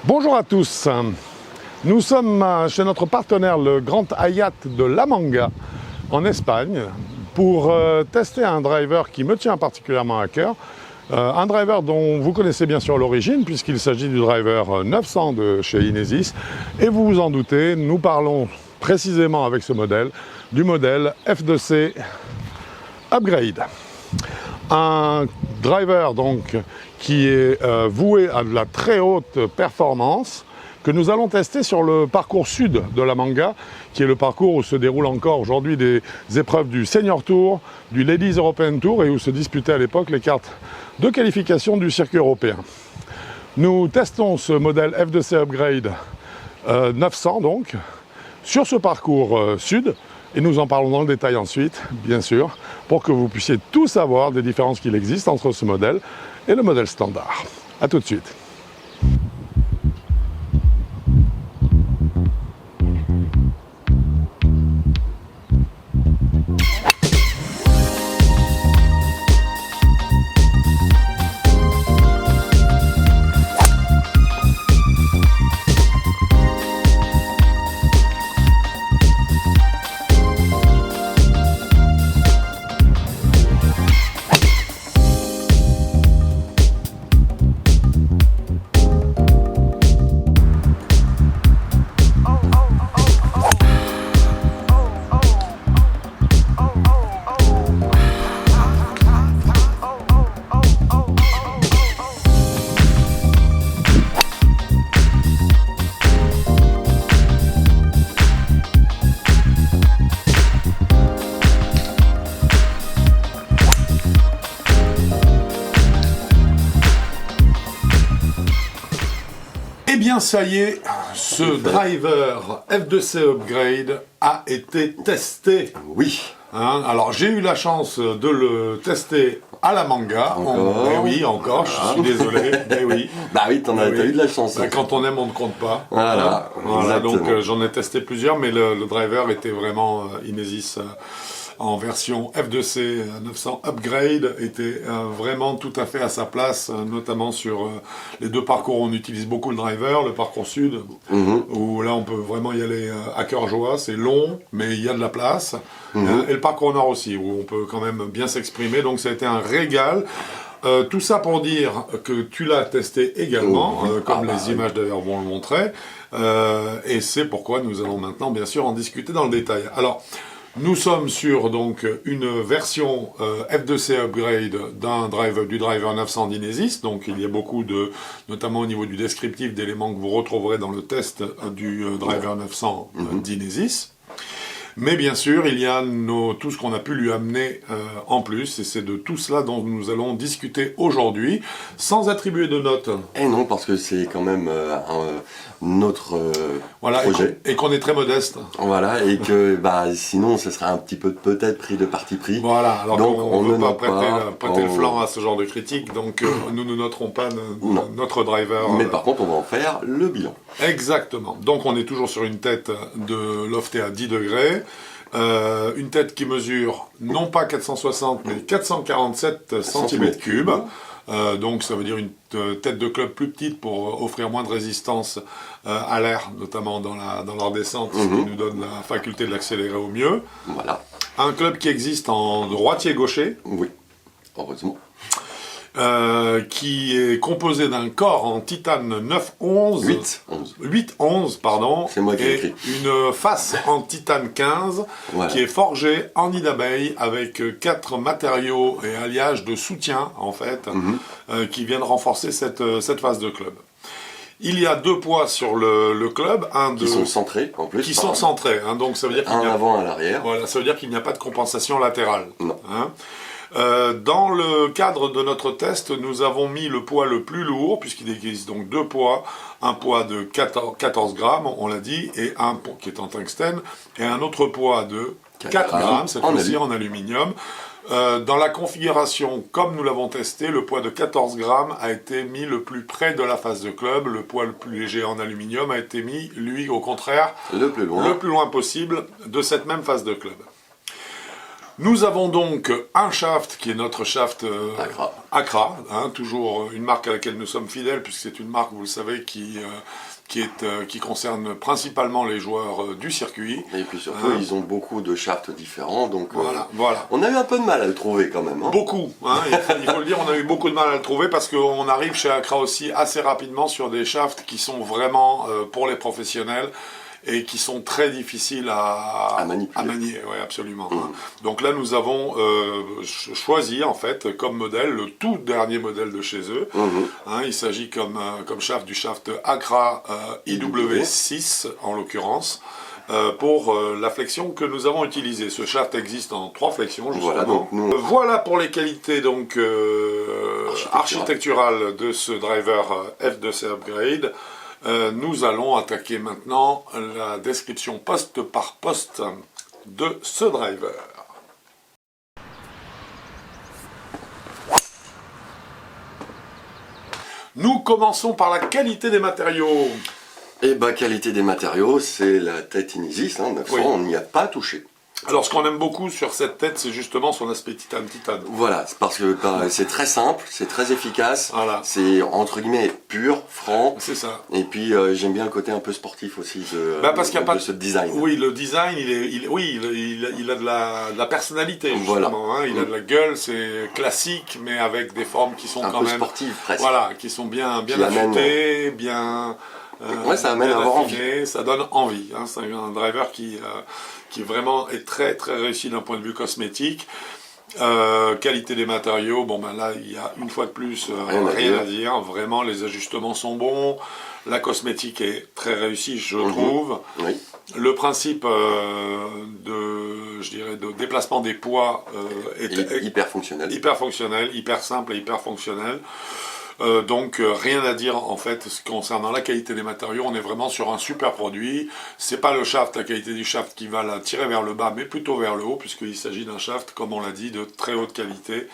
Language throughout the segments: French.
Bonjour à tous, nous sommes chez notre partenaire le Grand Hyatt de La Manga en Espagne pour tester un driver qui me tient particulièrement à cœur. Un driver dont vous connaissez bien sûr l'origine puisqu'il s'agit du driver 900 de chez Inesis et vous vous en doutez, nous parlons précisément avec ce modèle du modèle F2C Upgrade. Un driver donc qui est voué à de la très haute performance que nous allons tester sur le parcours sud de La Manga, qui est le parcours où se déroulent encore aujourd'hui des épreuves du Senior Tour, du Ladies European Tour et où se disputaient à l'époque les cartes de qualification du circuit européen. Nous testons ce modèle F2C Upgrade 900 donc sur ce parcours sud et nous en parlons dans le détail ensuite, bien sûr, pour que vous puissiez tout savoir des différences qu'il existe entre ce modèle et le modèle standard. A tout de suite. Eh bien ça y est, ce driver F2C Upgrade a été testé. Oui. Alors j'ai eu la chance de le tester à La Manga. Eh oui, encore, je suis désolé. Eh oui. Bah oui, t'as eu de la chance. Quand on aime, on ne compte pas. Voilà. Voilà, donc j'en ai testé plusieurs, mais le driver était vraiment Inesis en version F2C 900 Upgrade, était vraiment tout à fait à sa place, notamment sur les deux parcours où on utilise beaucoup le driver, le parcours sud, où là on peut vraiment y aller à cœur joie, c'est long, mais il y a de la place, et le parcours nord aussi, où on peut quand même bien s'exprimer, donc ça a été un régal. Tout ça pour dire que tu l'as testé également, comme les images d'ailleurs vont le montrer, et c'est pourquoi nous allons maintenant bien sûr en discuter dans le détail. Alors, nous sommes sur donc une version F2C Upgrade du driver 900 d'Inesis, donc il y a beaucoup de, notamment au niveau du descriptif, d'éléments que vous retrouverez dans le test du driver 900 d'Inesis. Mais bien sûr, il y a tout ce qu'on a pu lui amener en plus, et c'est de tout cela dont nous allons discuter aujourd'hui, sans attribuer de notes. Et non, parce que c'est quand même notre projet. Et qu'on est très modeste. Voilà, et que sinon, ce serait un petit peu peut-être pris de parti pris. Voilà, alors donc, on ne veut pas prêter le flanc à ce genre de critique, donc nous ne noterons pas notre driver. Mais par contre, on va en faire le bilan. Exactement. Donc on est toujours sur une tête de lofté à 10 degrés. Une tête qui mesure non pas 460 mais 447 cm3. Donc ça veut dire une tête de club plus petite pour offrir moins de résistance à l'air, notamment dans leur descente, ce qui nous donne la faculté de l'accélérer au mieux. Voilà. Un club qui existe en droitier-gaucher. Oui, heureusement. Qui est composé d'un corps en titane 8-11, pardon, c'est moi qui ai écrit. Une face en titane 15, voilà, qui est forgée en nid d'abeille avec 4 matériaux et alliages de soutien, en fait, qui viennent renforcer cette face de club. Il y a 2 poids sur le club, qui sont centrés en plus. Qui sont centrés, donc ça veut dire qu'il y a un avant, un arrière. Voilà, ça veut dire qu'il n'y a pas de compensation latérale. Non. Dans le cadre de notre test, nous avons mis le poids le plus lourd, puisqu'il existe donc 2 poids, un poids de 14 grammes, on l'a dit, et un poids qui est en tungstène, et un autre poids de 4 grammes, cette fois-ci en aluminium. Dans la configuration, comme nous l'avons testé, le poids de 14 grammes a été mis le plus près de la face de club, le poids le plus léger en aluminium a été mis, lui, au contraire, le plus loin possible de cette même face de club. Nous avons donc un shaft qui est notre shaft Accra, hein, toujours une marque à laquelle nous sommes fidèles, puisque c'est une marque, vous le savez, qui concerne principalement les joueurs du circuit. Et puis surtout, ils ont beaucoup de shafts différents, donc voilà. On a eu un peu de mal à le trouver quand même. Hein. Beaucoup, hein, il faut le dire, on a eu beaucoup de mal à le trouver parce qu'on arrive chez Accra aussi assez rapidement sur des shafts qui sont vraiment pour les professionnels et qui sont très difficiles à manier. Ouais, absolument. Donc là, nous avons choisi, en fait, comme modèle, le tout dernier modèle de chez eux. Hein, il s'agit comme shaft du shaft Accra IW6, en l'occurrence, pour la flexion que nous avons utilisée. Ce shaft existe en 3 flexions, justement. Voilà pour les qualités donc, architecturales de ce driver F2C Upgrade. Nous allons attaquer maintenant la description poste par poste de ce driver. Nous commençons par la qualité des matériaux. Et bah, qualité des matériaux, c'est la tête Inesis, hein, 900, on n'y a pas touché. Alors ce qu'on aime beaucoup sur cette tête, c'est justement son aspect titane. Voilà, parce que c'est très simple, c'est très efficace, c'est entre guillemets pur, franc. C'est ça. Et puis j'aime bien le côté un peu sportif aussi de ce design. Oui, le design, il a de la personnalité justement. Voilà. Hein, il a de la gueule, c'est classique, mais avec des formes qui sont quand même sportives presque. Voilà, qui sont bien affûtées, bien. Ça amène à avoir envie. Ça donne envie. Hein, c'est un driver qui vraiment est très très réussi d'un point de vue cosmétique. Qualité des matériaux, bon ben là il y a une fois de plus rien à dire. Vraiment les ajustements sont bons. La cosmétique est très réussie, je trouve. Oui. Le principe de déplacement des poids est hyper fonctionnel. Hyper fonctionnel, hyper simple et hyper fonctionnel. Donc rien à dire en fait concernant la qualité des matériaux, on est vraiment sur un super produit. C'est pas le shaft, la qualité du shaft qui va la tirer vers le bas, mais plutôt vers le haut, puisqu'il s'agit d'un shaft, comme on l'a dit, de très haute qualité,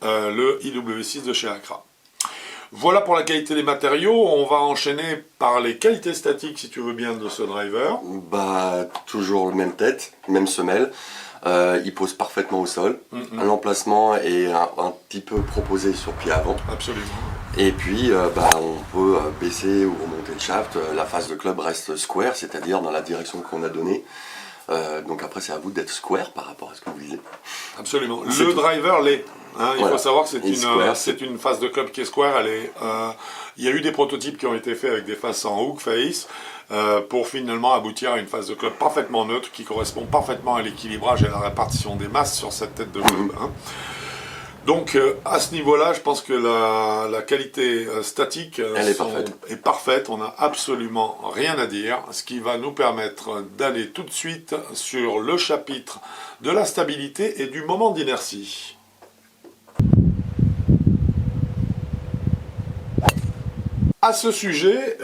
le IW6 de chez Accra. Voilà pour la qualité des matériaux. On va enchaîner par les qualités statiques, si tu veux bien, de ce driver. Bah toujours le même tête, même semelle. Il pose parfaitement au sol. L'emplacement est un petit peu proposé sur pied avant. Absolument. Et puis on peut baisser ou remonter le shaft. La face de club reste square, c'est-à-dire dans la direction qu'on a donnée. Donc après c'est à vous d'être square par rapport à ce que vous disiez. Absolument. Le driver l'est. Hein, il faut savoir que c'est une face de club qui est square. Il y a eu des prototypes qui ont été faits avec des faces en hook face pour finalement aboutir à une face de club parfaitement neutre qui correspond parfaitement à l'équilibrage et à la répartition des masses sur cette tête de club. Hein. Donc à ce niveau-là, je pense que la qualité statique est parfaite. On n'a absolument rien à dire, ce qui va nous permettre d'aller tout de suite sur le chapitre de la stabilité et du moment d'inertie. À ce sujet,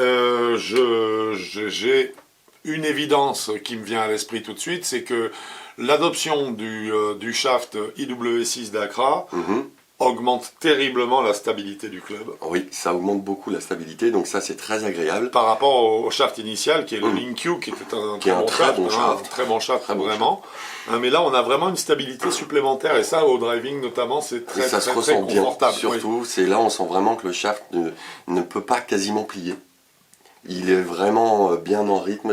j'ai une évidence qui me vient à l'esprit tout de suite, c'est que l'adoption du shaft IW6 d'Accra augmente terriblement la stabilité du club. Oui, ça augmente beaucoup la stabilité, donc ça c'est très agréable. Par rapport au shaft initial, qui est le Link-Q, qui était un très bon shaft, vraiment. Mais là, on a vraiment une stabilité supplémentaire, et ça, au driving notamment, c'est très confortable. Bien. Surtout, c'est là on sent vraiment que le shaft ne peut pas quasiment plier. Il est vraiment bien en rythme,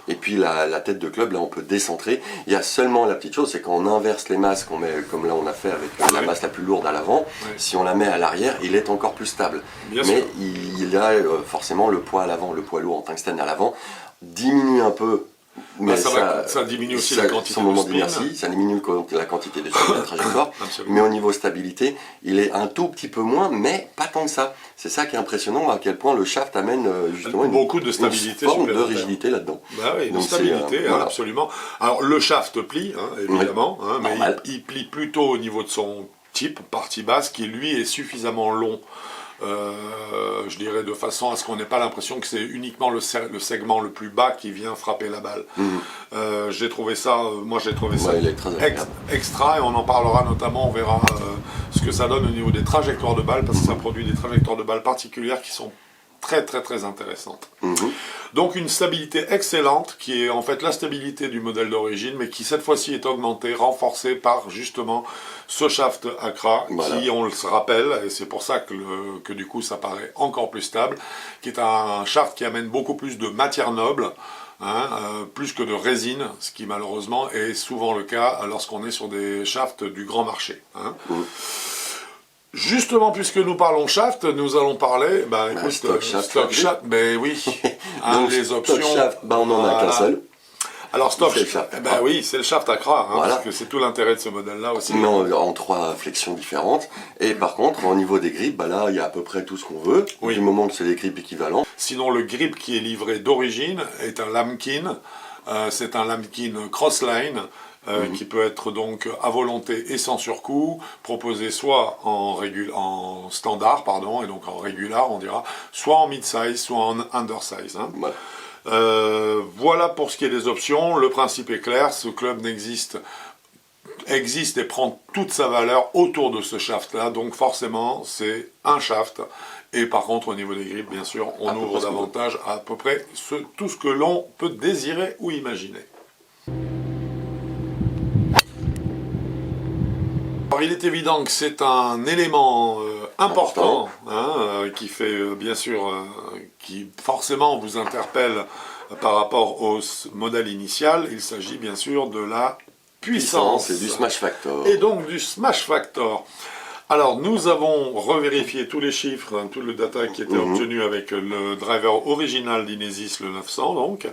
et puis la tête de club, là on peut décentrer. Il y a seulement la petite chose, c'est quand on inverse les masses, qu'on met, comme là on a fait avec la masse la plus lourde à l'avant, si on la met à l'arrière, il est encore plus stable. Mais il a forcément le poids à l'avant, le poids lourd en tungstène à l'avant, diminue un peu. Mais ça diminue aussi la quantité son moment d'inertie, ça diminue la quantité de spin, la trajectoire, mais au niveau stabilité, il est un tout petit peu moins, mais pas tant que ça. C'est ça qui est impressionnant, à quel point le shaft amène justement beaucoup de stabilité, une forme de rigidité là-dedans. Bah oui, de stabilité, absolument. Alors le shaft plie, évidemment, mais il plie plutôt au niveau de son type, partie basse, qui lui est suffisamment long. Je dirais de façon à ce qu'on n'ait pas l'impression que c'est uniquement le segment le plus bas qui vient frapper la balle. J'ai trouvé ça, extra, et on en parlera notamment, on verra ce que ça donne au niveau des trajectoires de balles, parce que ça produit des trajectoires de balles particulières qui sont très très très intéressante. Mhm. Donc une stabilité excellente qui est en fait la stabilité du modèle d'origine, mais qui cette fois-ci est augmentée, renforcée par justement ce shaft Accra Voilà. qui, on le rappelle, et c'est pour ça que du coup ça paraît encore plus stable, qui est un shaft qui amène beaucoup plus de matière noble, plus que de résine, ce qui malheureusement est souvent le cas lorsqu'on est sur des shafts du grand marché. Mhm. Justement, puisque nous parlons shaft, nous allons parler, écoute, stock shaft, stock shaft, mais oui, Donc, les options. stock shaft, on n'en a qu'un seul. Alors stock C'est le shaft shaft, Accra. oui, c'est le shaft Accra, Voilà. parce que c'est tout l'intérêt de ce modèle-là aussi. Mais en 3 flexions différentes. Et par contre, au niveau des grips, là, il y a à peu près tout ce qu'on veut, Oui. du moment que c'est des grips équivalents. Sinon, le grip qui est livré d'origine est un Lamkin, c'est un Lamkin Crossline, qui peut être donc à volonté et sans surcoût, proposé soit en standard, et donc en régular, on dira, soit en mid-size, soit en undersize. Voilà. Voilà pour ce qui est des options. Le principe est clair, ce club existe et prend toute sa valeur autour de ce shaft-là, donc forcément c'est un shaft. Et par contre, au niveau des grips, bien sûr, on ouvre davantage à peu près tout ce que l'on peut désirer ou imaginer. Alors, il est évident que c'est un élément important qui fait bien sûr, qui forcément vous interpelle par rapport au modèle initial. Il s'agit bien sûr de la puissance et du smash factor. Et donc du smash factor. Alors nous avons revérifié tous les chiffres, tout le data qui était obtenu avec le driver original d'Inesis, le 900 donc,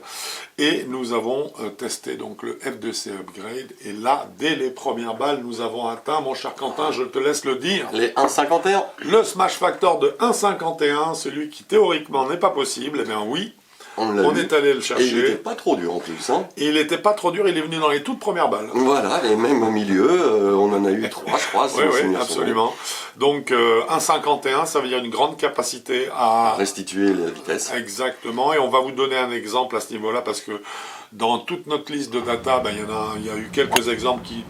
et nous avons testé donc le F2C Upgrade, et là, dès les premières balles, nous avons atteint, mon cher Quentin, je te laisse le dire, Les 1,51. le smash factor de 1,51, celui qui théoriquement n'est pas possible. Eh bien oui, on est allé le chercher. Et il n'était pas trop dur en plus. Et il n'était pas trop dur, il est venu dans les toutes premières balles. Voilà, et même au milieu, on en a eu 3, je crois. Oui, absolument. Donc 1,51, ça veut dire une grande capacité à restituer la vitesse. Exactement, et on va vous donner un exemple à ce niveau-là, parce que dans toute notre liste de data, il y a eu quelques exemples qui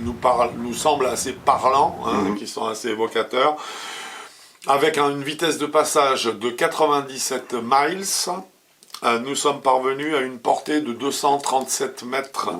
nous semblent assez parlants, qui sont assez évocateurs. Avec une vitesse de passage de 97 miles, nous sommes parvenus à une portée de 237 mètres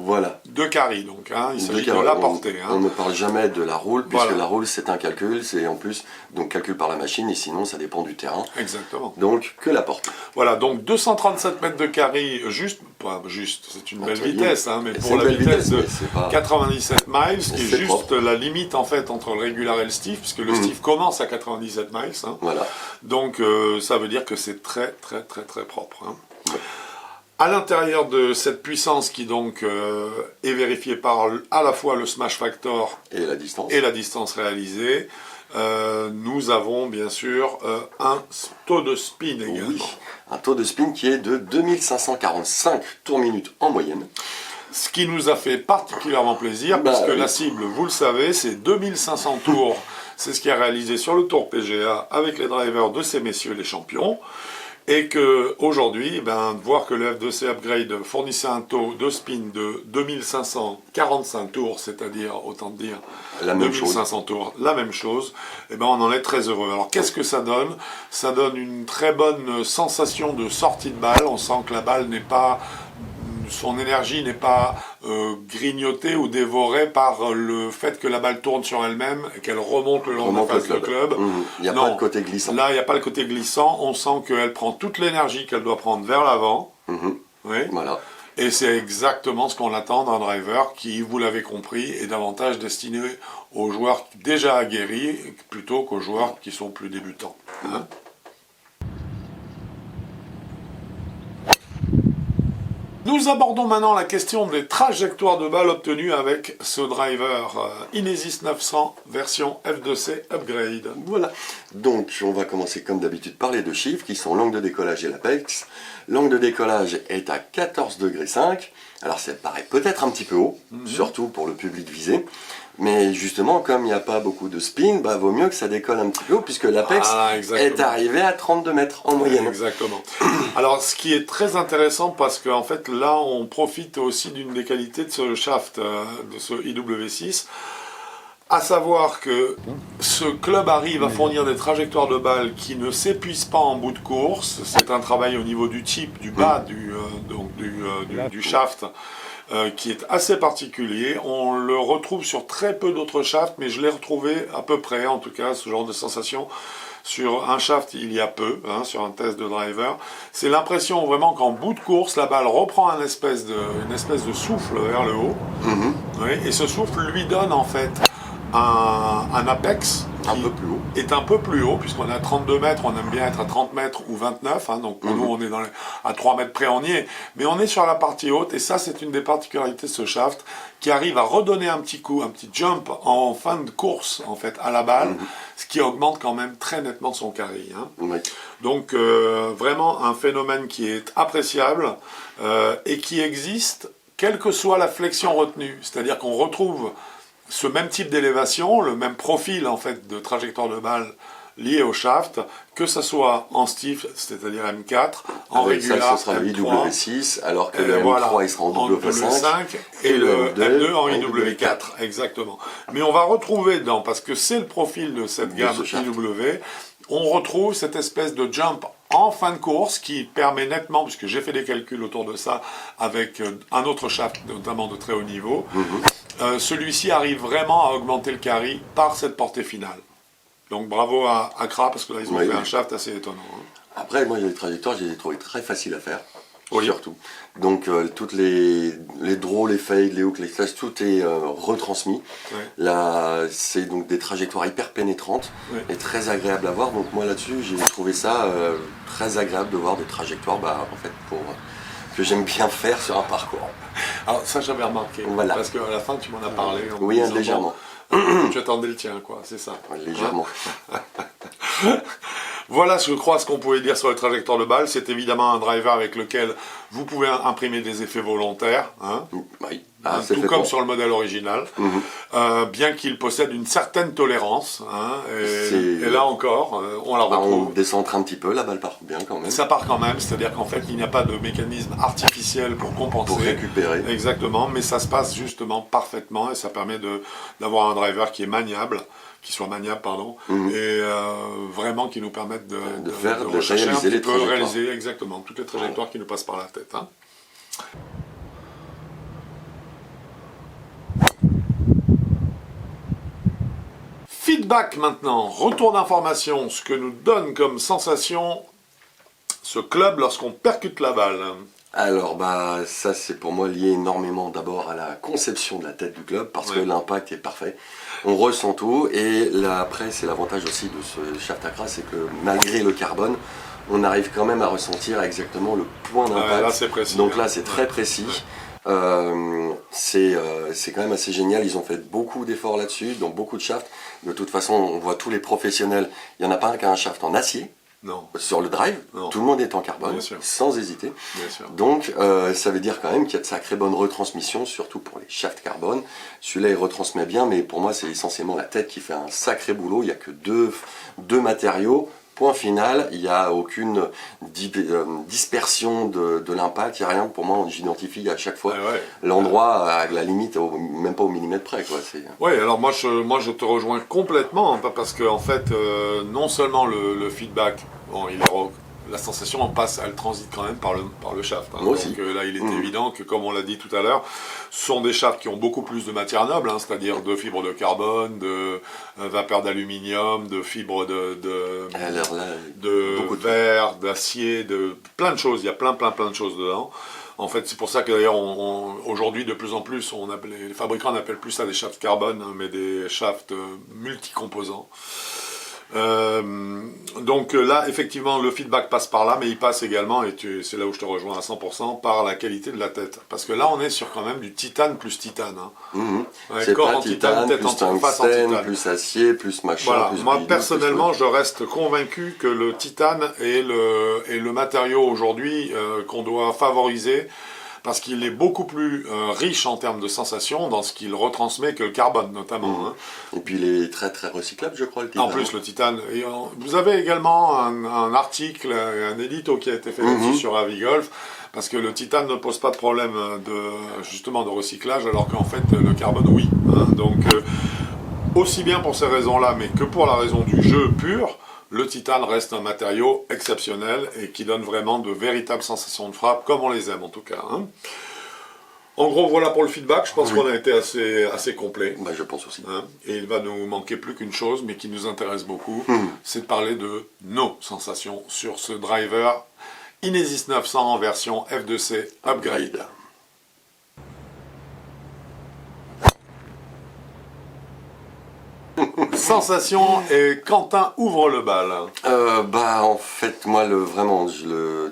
de carry. Donc, il s'agit de la portée. On ne parle jamais de la roule, puisque la roule c'est un calcul, c'est en plus donc calcul par la machine, et sinon ça dépend du terrain. Exactement. Donc que la portée. Voilà, donc 237 mètres de carry, c'est une belle vitesse, mais pour la vitesse de 97 miles, qui est juste la limite en fait entre le régular et le stiff, puisque le stiff commence à 97 miles. Voilà. Donc ça veut dire que c'est très très très très propre. À l'intérieur de cette puissance qui donc est vérifiée par à la fois le smash factor et la distance réalisée, nous avons bien sûr un taux de spin également. Oui, un taux de spin qui est de 2545 tours minutes en moyenne. Ce qui nous a fait particulièrement plaisir, puisque la cible, vous le savez, c'est 2500 tours. C'est ce qui est réalisé sur le Tour PGA avec les drivers de ces messieurs les champions. Et qu'aujourd'hui, voir que le F2C Upgrade fournissait un taux de spin de 2545 tours, c'est-à-dire, autant dire, 2500 tours, la même chose, on en est très heureux. Alors qu'est-ce que ça donne? Ça donne une très bonne sensation de sortie de balle. On sent que la balle n'est pas... son énergie n'est pas grignotée ou dévorée par le fait que la balle tourne sur elle-même et qu'elle remonte le long de la face du club. Il n'y a pas le côté glissant. Là, il n'y a pas le côté glissant. On sent qu'elle prend toute l'énergie qu'elle doit prendre vers l'avant. Oui. Voilà. Et c'est exactement ce qu'on attend d'un driver qui, vous l'avez compris, est davantage destiné aux joueurs déjà aguerris plutôt qu'aux joueurs qui sont plus débutants. Nous abordons maintenant la question des trajectoires de balles obtenues avec ce driver Inesis 900 version F2C Upgrade. Voilà. Donc on va commencer comme d'habitude par les deux chiffres qui sont l'angle de décollage et l'apex. L'angle de décollage est à 14,5 degrés. Alors ça paraît peut-être un petit peu haut, surtout pour le public visé. Mais justement, comme il n'y a pas beaucoup de spin, vaut mieux que ça décolle un petit peu haut, puisque l'Apex est arrivé à 32 mètres en moyenne. Exactement. Alors, ce qui est très intéressant, parce qu'en fait, là, on profite aussi d'une des qualités de ce shaft, de ce IW6. À savoir que ce club arrive à fournir des trajectoires de balles qui ne s'épuisent pas en bout de course. C'est un travail au niveau du tip, du bas du shaft, qui est assez particulier. On le retrouve sur très peu d'autres shafts, mais je l'ai retrouvé à peu près, en tout cas, ce genre de sensation sur un shaft il y a peu, sur un test de driver. C'est l'impression vraiment qu'en bout de course, la balle reprend une espèce de souffle vers le haut. Oui, et ce souffle lui donne en fait un apex qui est un peu plus haut, puisqu'on est à 32 mètres, on aime bien être à 30 mètres ou 29, donc pour nous on est à 3 mètres près, on y est, mais on est sur la partie haute, et ça c'est une des particularités de ce shaft, qui arrive à redonner un petit coup, un petit jump en fin de course en fait à la balle, ce qui augmente quand même très nettement son carry. Donc vraiment un phénomène qui est appréciable et qui existe quelle que soit la flexion retenue, c'est-à-dire qu'on retrouve ce même type d'élévation, le même profil en fait de trajectoire de balle lié au shaft, que ce soit en stiff, c'est-à-dire M4, en régular, ce sera le M3, IW6, alors que le M3 il sera en W5, et le M2 en IW4, exactement. Mais on va retrouver parce que c'est le profil de cette gamme IW, on retrouve cette espèce de jump en fin de course qui permet nettement, puisque j'ai fait des calculs autour de ça avec un autre shaft, notamment de très haut niveau, celui-ci arrive vraiment à augmenter le carry par cette portée finale. Donc bravo à Accra, parce que là ils ont fait un shaft assez étonnant. Après, moi les trajectoires, je les ai trouvées très faciles à faire. Surtout. Donc toutes les draws, les fades, les hooks, les slash, tout est retransmis. Là, c'est donc des trajectoires hyper pénétrantes et très agréables à voir. Donc moi là-dessus, j'ai trouvé ça très agréable de voir des trajectoires, en fait, que j'aime bien faire sur un parcours. Alors ça j'avais remarqué, parce qu'à la fin tu m'en as parlé. Oui, légèrement. Tu attendais le tien, quoi, c'est ça. Légèrement. Voilà, je crois, ce qu'on pouvait dire sur les trajectoires de balle. C'est évidemment un driver avec lequel vous pouvez imprimer des effets volontaires, tout comme sur le modèle original, bien qu'il possède une certaine tolérance. Et là encore, on la retrouve. On décentre un petit peu, la balle part bien quand même. Ça part quand même, c'est-à-dire qu'en fait, il n'y a pas de mécanisme artificiel pour compenser. Pour récupérer. Exactement, mais ça se passe justement parfaitement et ça permet d'avoir un driver qui est maniable. Et vraiment qui nous permettent de réaliser les trajectoires. Réaliser exactement toutes les trajectoires qui nous passent par la tête. Feedback maintenant, retour d'information, ce que nous donne comme sensation ce club lorsqu'on percute la balle. Alors ça c'est pour moi lié énormément d'abord à la conception de la tête du club, parce que l'impact est parfait, on ressent tout, et là après c'est l'avantage aussi de ce shaft Accra, c'est que malgré le carbone, on arrive quand même à ressentir exactement le point d'impact. Là c'est précis. Donc là c'est très précis. C'est quand même assez génial, ils ont fait beaucoup d'efforts là-dessus, dans beaucoup de shafts. De toute façon on voit tous les professionnels, il n'y en a pas un qui a un shaft en acier. Non. Sur le drive, tout le monde est en carbone, sans hésiter. Donc ça veut dire quand même qu'il y a de sacrées bonnes retransmissions, surtout pour les shafts carbone. Celui-là il retransmet bien, mais pour moi c'est essentiellement la tête qui fait un sacré boulot. Il n'y a que deux matériaux. Point final, il n'y a aucune dispersion de l'impact, il n'y a rien. Pour moi, j'identifie à chaque fois l'endroit à la limite, même pas au millimètre près. Oui, alors moi je te rejoins complètement, parce que en fait, non seulement le feedback, la sensation elle transite quand même par le shaft. Donc là il est évident que, comme on l'a dit tout à l'heure, ce sont des shafts qui ont beaucoup plus de matière noble, c'est-à-dire de fibres de carbone, de vapeur d'aluminium, de fibres de verre, d'acier, de plein de choses. Il y a plein de choses dedans. En fait, c'est pour ça que d'ailleurs, aujourd'hui, de plus en plus, les fabricants n'appellent plus ça des shafts carbone, mais des shafts multicomposants. Donc là, effectivement, le feedback passe par là, mais il passe également, et c'est là où je te rejoins à 100%, par la qualité de la tête. Parce que là, on est sur quand même du titane plus titane. C'est corps en titane, tête en tungstène, plus acier, plus machin. Voilà. Plus moi, bidou, personnellement, je reste convaincu que le titane est le matériau aujourd'hui qu'on doit favoriser, parce qu'il est beaucoup plus riche en termes de sensations dans ce qu'il retransmet que le carbone, notamment. Et puis il est très très recyclable, je crois, le titane. En plus, le titane. Et vous avez également un article, un édito qui a été fait là-dessus sur Avigolf, parce que le titane ne pose pas de problème justement de recyclage, alors qu'en fait, le carbone, oui. Donc, aussi bien pour ces raisons-là, mais que pour la raison du jeu pur, le titane reste un matériau exceptionnel et qui donne vraiment de véritables sensations de frappe, comme on les aime en tout cas. Hein. En gros, voilà pour le feedback. Je pense qu'on a été assez complet. Bah, je pense aussi. Hein. Et il va nous manquer plus qu'une chose, mais qui nous intéresse beaucoup, c'est de parler de nos sensations sur ce driver Inesis 900 en version F2C Upgrade. Sensation, et Quentin ouvre le bal. Bah en fait moi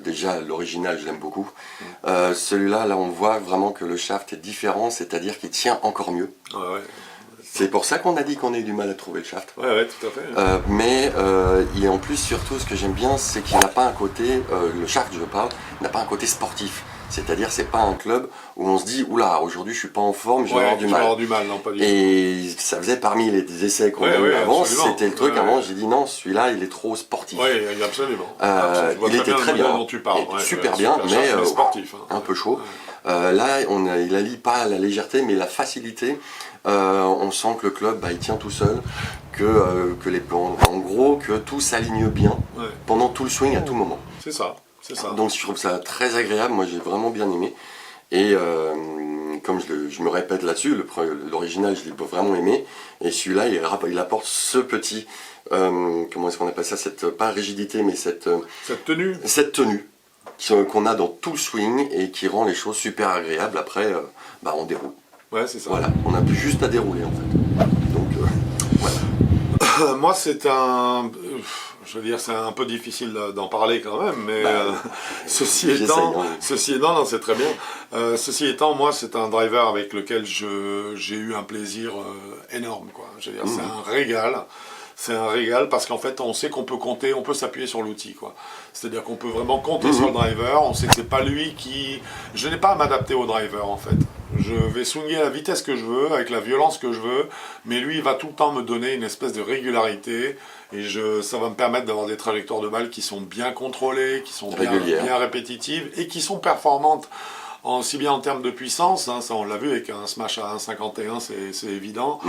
déjà l'original je l'aime beaucoup. Celui-là là on voit vraiment que le shaft est différent, c'est-à-dire qu'il tient encore mieux. Ouais. C'est pour ça qu'on a dit qu'on a eu du mal à trouver le shaft. Ouais, tout à fait. Mais en plus surtout ce que j'aime bien c'est qu'il n'a pas un côté, le shaft je parle, n'a pas un côté sportif. C'est-à-dire c'est pas un club où on se dit oula aujourd'hui je suis pas en forme, je vais avoir du mal. Non, pas du tout. Et ça faisait parmi les essais qu'on a eu avant, c'était le truc avant, j'ai dit non celui-là il est trop sportif. Oui, absolument. Il était très bien, dont tu parles. super bien, mais sportif, hein. un peu chaud. Là il allie pas la légèreté mais la facilité. On sent que le club il tient tout seul, que les plans, en gros que tout s'aligne bien pendant tout le swing à tout moment. C'est ça. Donc je trouve ça très agréable, moi j'ai vraiment bien aimé. Et comme je me répète là-dessus, l'original je l'ai vraiment aimé. Et celui-là il apporte ce petit, comment est-ce qu'on appelle ça, pas rigidité mais cette tenue. Cette tenue qu'on a dans tout le swing et qui rend les choses super agréables. Après on déroule. Ouais, c'est ça. Voilà, on a plus juste à dérouler en fait. Donc voilà. Moi c'est c'est un peu difficile d'en parler quand même, mais ceci étant, non, c'est très bien. Ceci étant, moi, c'est un driver avec lequel j'ai eu un plaisir énorme, quoi. Je veux dire, c'est un régal. C'est un régal parce qu'en fait, on sait qu'on peut compter, on peut s'appuyer sur l'outil, quoi. C'est-à-dire qu'on peut vraiment compter sur le driver. On sait que c'est pas lui qui. Je n'ai pas à m'adapter au driver, en fait. Je vais swinguer à la vitesse que je veux, avec la violence que je veux, mais lui, il va tout le temps me donner une espèce de régularité, et ça va me permettre d'avoir des trajectoires de balles qui sont bien contrôlées, qui sont bien répétitives, et qui sont performantes, aussi bien en termes de puissance, hein, ça on l'a vu avec un smash à 1,51, c'est évident,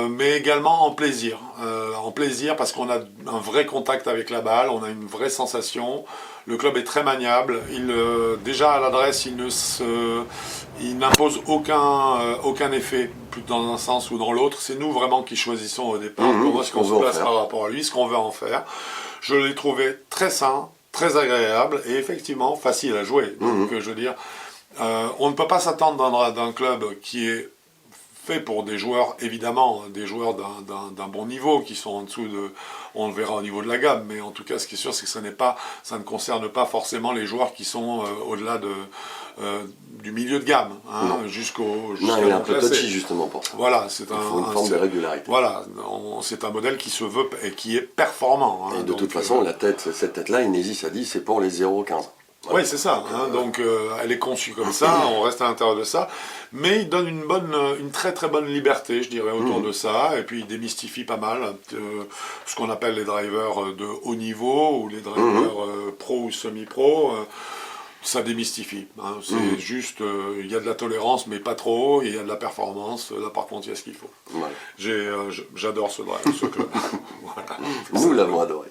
mais également en plaisir. En plaisir parce qu'on a un vrai contact avec la balle, on a une vraie sensation. Le club est très maniable. Déjà à l'adresse, il n'impose aucun effet, plus dans un sens ou dans l'autre. C'est nous vraiment qui choisissons au départ comment est-ce qu'on se place par rapport à lui, ce qu'on veut en faire. Je l'ai trouvé très sain, très agréable et effectivement facile à jouer. Donc je veux dire, on ne peut pas s'attendre d'un club qui est fait pour des joueurs, évidemment, des joueurs d'un bon niveau, qui sont en dessous de, on le verra au niveau de la gamme, mais en tout cas, ce qui est sûr, c'est que ça ne concerne pas forcément les joueurs qui sont au-delà du milieu de gamme, hein, jusqu'à il est un peu touchy, justement, pour ça. Voilà, c'est une forme de régularité. Voilà, c'est un modèle qui se veut et qui est performant. Hein, et de toute façon, cette tête-là, Inesis a dit, c'est pour les 0,15. Oui, c'est ça. Hein, donc, elle est conçue comme ça, on reste à l'intérieur de ça. Mais il donne une très très bonne liberté, je dirais, autour de ça. Et puis, il démystifie pas mal ce qu'on appelle les drivers de haut niveau ou les drivers pro ou semi-pro. Ça démystifie. Hein, c'est juste, il y a de la tolérance, mais pas trop. Il y a de la performance. Là, par contre, il y a ce qu'il faut. Voilà. J'adore ce club. Voilà. Nous l'avons adoré.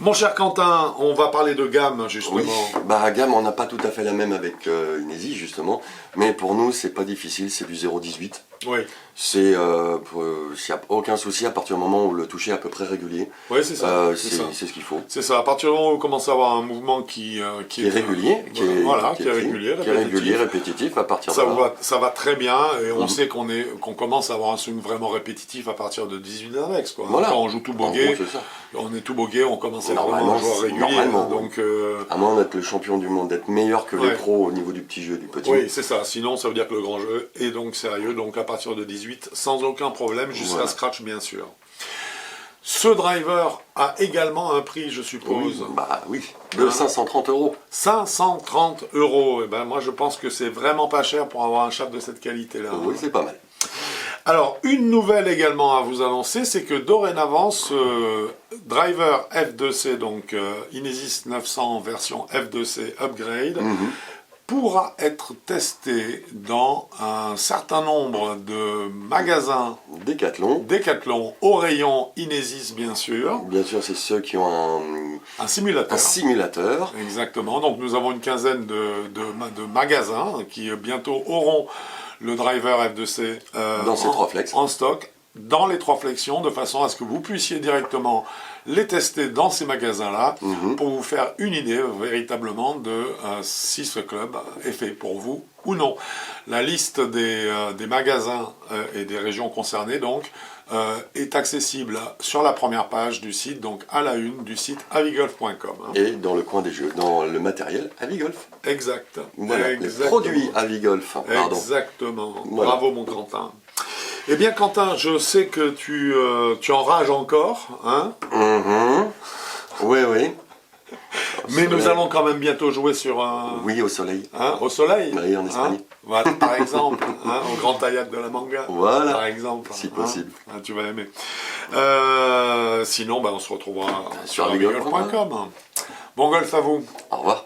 Mon cher Quentin, on va parler de gamme, justement. Oui, gamme, on n'a pas tout à fait la même avec Inesis, justement. Mais pour nous, c'est pas difficile, c'est du 0,18. Oui. Il n'y a aucun souci à partir du moment où le toucher est à peu près régulier. Oui, c'est ça. C'est ce qu'il faut. C'est ça, à partir du moment où vous commencez à avoir un mouvement qui est régulier, qui est régulier, répétitif, à partir de là. Ça va très bien, et on sait qu'on commence à avoir un swing vraiment répétitif à partir de 18 index, quoi. Voilà. Quand on joue tout bogué, on est tout bogué, on commence à être vraiment un joueur régulier. Donc, à moins d'être le champion du monde, d'être meilleur que les pros au niveau du petit jeu, du petit. Oui, c'est ça. Sinon, ça veut dire que le grand jeu est donc sérieux. Donc, à partir de 18, sans aucun problème, jusqu'à scratch, bien sûr. Ce driver a également un prix, je suppose. Oui, de 530 €. 530 €. Et ben, moi, je pense que c'est vraiment pas cher pour avoir un shaft de cette qualité-là. Oui, c'est pas mal. Alors, une nouvelle également à vous annoncer, c'est que dorénavant, ce driver F2C, donc Inesis 900 version F2C Upgrade, pourra être testé dans un certain nombre de magasins Decathlon au rayon Inesis, bien sûr. Bien sûr, c'est ceux qui ont un simulateur. Un simulateur. Exactement. Donc nous avons une quinzaine de magasins qui bientôt auront le driver F2C dans ces 3 flex en stock, dans les 3 flexions, de façon à ce que vous puissiez directement les tester dans ces magasins-là, pour vous faire une idée véritablement de si ce club est fait pour vous ou non. La liste des magasins et des régions concernées donc est accessible sur la première page du site, donc à la une du site avigolf.com. Et dans le coin des jeux, dans le matériel Avigolf. Exact. Voilà, Exactement. les produits Avigolf. Pardon. Exactement. Voilà. Bravo mon Quentin. Eh bien Quentin, je sais que tu enrages encore, hein. Oui, oui. Mais nous allons quand même bientôt jouer sur un... Oui, au soleil. Hein, au soleil. Oui, en Espagne. Voilà, par exemple, au Grand Ayat de la Manga. Voilà. Par exemple. Si possible. Tu vas aimer. Sinon, on se retrouvera sur avigolf.com. Bon golf à vous. Au revoir.